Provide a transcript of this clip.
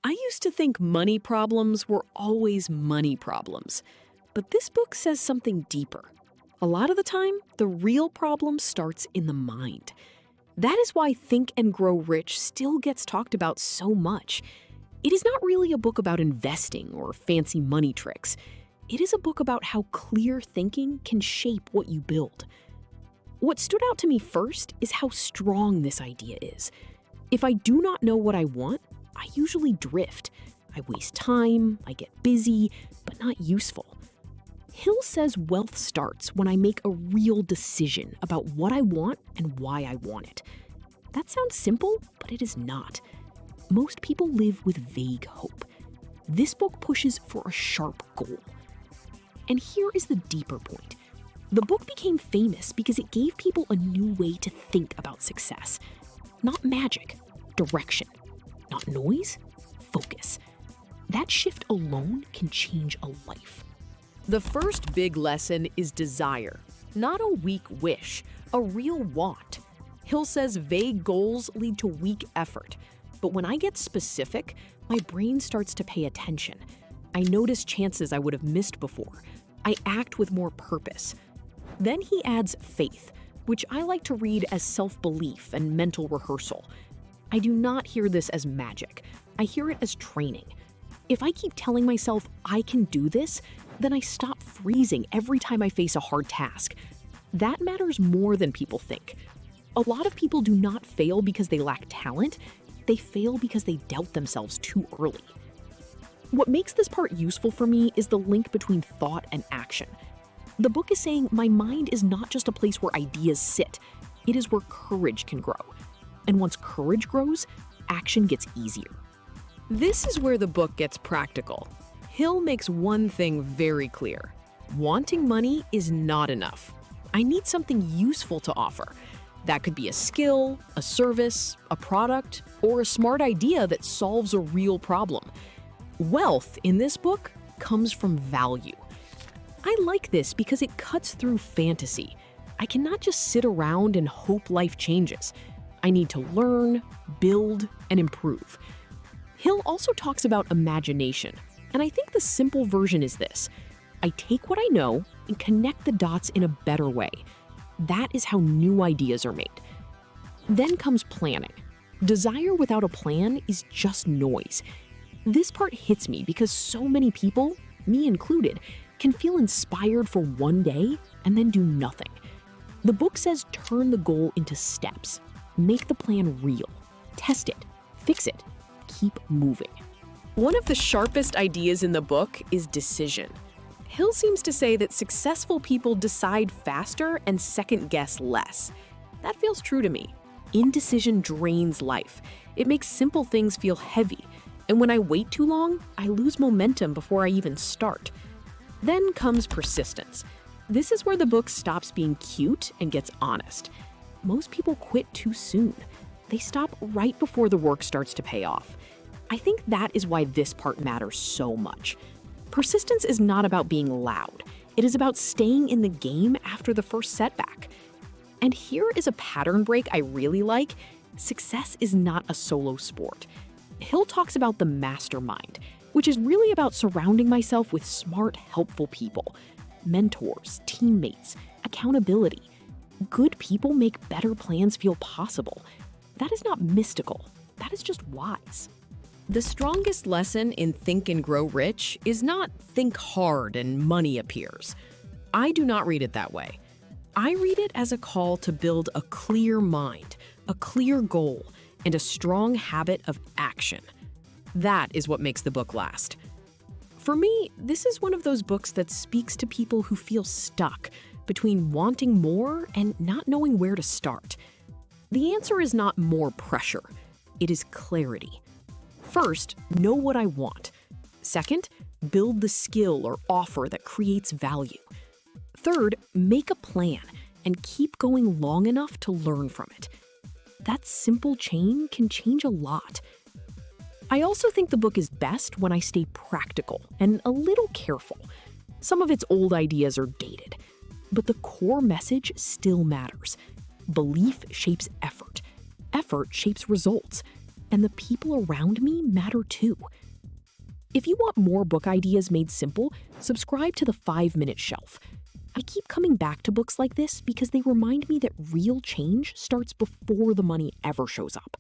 I used to think money problems were always money problems, but this book says something deeper. A lot of the time, the real problem starts in the mind. That is why Think and Grow Rich still gets talked about so much. It is not really a book about investing or fancy money tricks. It is a book about how clear thinking can shape what you build. What stood out to me first is how strong this idea is. If I do not know what I want, I usually drift. I waste time, I get busy, but not useful. Hill says wealth starts when I make a real decision about what I want and why I want it. That sounds simple, but it is not. Most people live with vague hope. This book pushes for a sharp goal. And here is the deeper point. The book became famous because it gave people a new way to think about success. Not magic, direction. Not noise, focus. That shift alone can change a life. The first big lesson is desire, not a weak wish, a real want. Hill says vague goals lead to weak effort. But when I get specific, my brain starts to pay attention. I notice chances I would have missed before. I act with more purpose. Then he adds faith, which I like to read as self-belief and mental rehearsal. I do not hear this as magic. I hear it as training. If I keep telling myself I can do this, then I stop freezing every time I face a hard task. That matters more than people think. A lot of people do not fail because they lack talent. They fail because they doubt themselves too early. What makes this part useful for me is the link between thought and action. The book is saying my mind is not just a place where ideas sit. It is where courage can grow. And once courage grows, action gets easier. This is where the book gets practical. Hill makes one thing very clear. Wanting money is not enough. I need something useful to offer. That could be a skill, a service, a product, or a smart idea that solves a real problem. Wealth in this book comes from value. I like this because it cuts through fantasy. I cannot just sit around and hope life changes. I need to learn, build, and improve. Hill also talks about imagination, and I think the simple version is this. I take what I know and connect the dots in a better way. That is how new ideas are made. Then comes planning. Desire without a plan is just noise. This part hits me because so many people, me included, can feel inspired for one day and then do nothing. The book says turn the goal into steps. Make the plan real. Test it. Fix it. Keep moving. One of the sharpest ideas in the book is decision. Hill seems to say that successful people decide faster and second-guess less. That feels true to me. Indecision drains life. It makes simple things feel heavy. And when I wait too long, I lose momentum before I even start. Then comes persistence. This is where the book stops being cute and gets honest. Most people quit too soon. They stop right before the work starts to pay off. I think that is why this part matters so much. Persistence is not about being loud. It is about staying in the game after the first setback. And here is a pattern break I really like. Success is not a solo sport. Hill talks about the mastermind, which is really about surrounding myself with smart, helpful people. Mentors, teammates, accountability. Good people make better plans feel possible. That is not mystical. That is just wise. The strongest lesson in Think and Grow Rich is not think hard and money appears. I do not read it that way. I read it as a call to build a clear mind, a clear goal, and a strong habit of action. That is what makes the book last. For me, this is one of those books that speaks to people who feel stuck between wanting more and not knowing where to start. The answer is not more pressure. It is clarity. First, know what I want. Second, build the skill or offer that creates value. Third, make a plan and keep going long enough to learn from it. That simple chain can change a lot. I also think the book is best when I stay practical and a little careful. Some of its old ideas are dated, but the core message still matters. Belief shapes effort. Effort shapes results. and the people around me matter too. If you want more book ideas made simple, subscribe to the 5-Minute Shelf. I keep coming back to books like this because they remind me that real change starts before the money ever shows up.